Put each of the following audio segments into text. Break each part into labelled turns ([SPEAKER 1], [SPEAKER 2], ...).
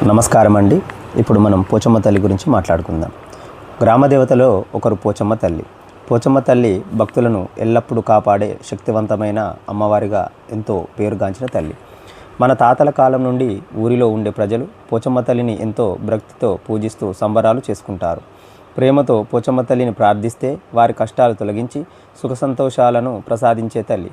[SPEAKER 1] నమస్కారం అండి. ఇప్పుడు మనం పోచమ్మ తల్లి గురించి మాట్లాడుకుందాం. గ్రామదేవతలో ఒకరు పోచమ్మ తల్లి. పోచమ్మ తల్లి భక్తులను ఎల్లప్పుడూ కాపాడే శక్తివంతమైన అమ్మవారిగా ఎంతో పేరుగాంచిన తల్లి. మన తాతల కాలం నుండి ఊరిలో ఉండే ప్రజలు పోచమ్మ తల్లిని ఎంతో భక్తితో పూజిస్తూ సంబరాలు చేసుకుంటారు. ప్రేమతో పోచమ్మ తల్లిని ప్రార్థిస్తే వారి కష్టాలు తొలగించి సుఖ సంతోషాలను ప్రసాదించే తల్లి.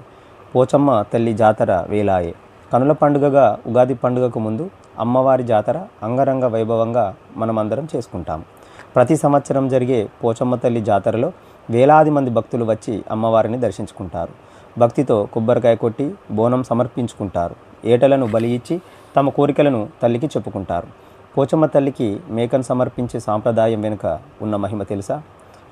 [SPEAKER 1] పోచమ్మ తల్లి జాతర వేలాయే. కనుల పండుగగా ఉగాది పండుగకు ముందు అమ్మవారి జాతర అంగరంగ వైభవంగా మనమందరం చేసుకుంటాం. ప్రతి సంవత్సరం జరిగే పోచమ్మ తల్లి జాతరలో వేలాది మంది భక్తులు వచ్చి అమ్మవారిని దర్శించుకుంటారు. భక్తితో కొబ్బరికాయ కొట్టి బోనం సమర్పించుకుంటారు. ఏటలను బలి ఇచ్చి తమ కోరికలను తల్లికి చెప్పుకుంటారు. పోచమ్మ తల్లికి మేకను సమర్పించే సాంప్రదాయం వెనుక ఉన్న మహిమ తెలుసా?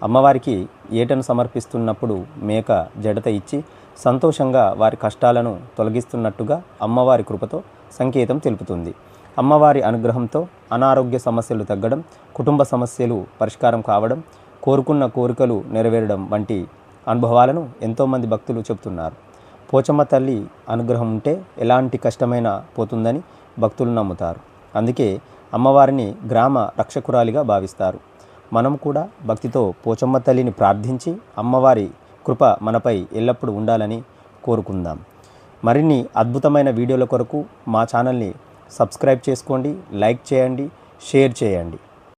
[SPEAKER 1] అమ్మవారికి ఏటను సమర్పిస్తున్నప్పుడు మేక జడత ఇచ్చి సంతోషంగా వారి కష్టాలను తొలగిస్తున్నట్టుగా అమ్మవారి కృపతో సంకేతం తెలుపుతుంది. అమ్మవారి అనుగ్రహంతో అనారోగ్య సమస్యలు తగ్గడం, కుటుంబ సమస్యలు పరిష్కారం కావడం, కోరుకున్న కోరికలు నెరవేరడం వంటి అనుభవాలను ఎంతోమంది భక్తులు చెబుతున్నారు. పోచమ్మ తల్లి అనుగ్రహం ఉంటే ఎలాంటి కష్టమైనా పోతుందని భక్తులు నమ్ముతారు. అందుకే అమ్మవారిని గ్రామ రక్షకురాలిగా భావిస్తారు. మనం కూడా భక్తితో పోచమ్మ తల్లిని ప్రార్థించి అమ్మవారి కృప మనపై ఎల్లప్పుడూ ఉండాలని కోరుకుందాం. మరిన్ని అద్భుతమైన వీడియోల కొరకు మా ఛానల్ని సబ్స్క్రైబ్ చేసుకోండి, లైక్ చేయండి, షేర్ చేయండి.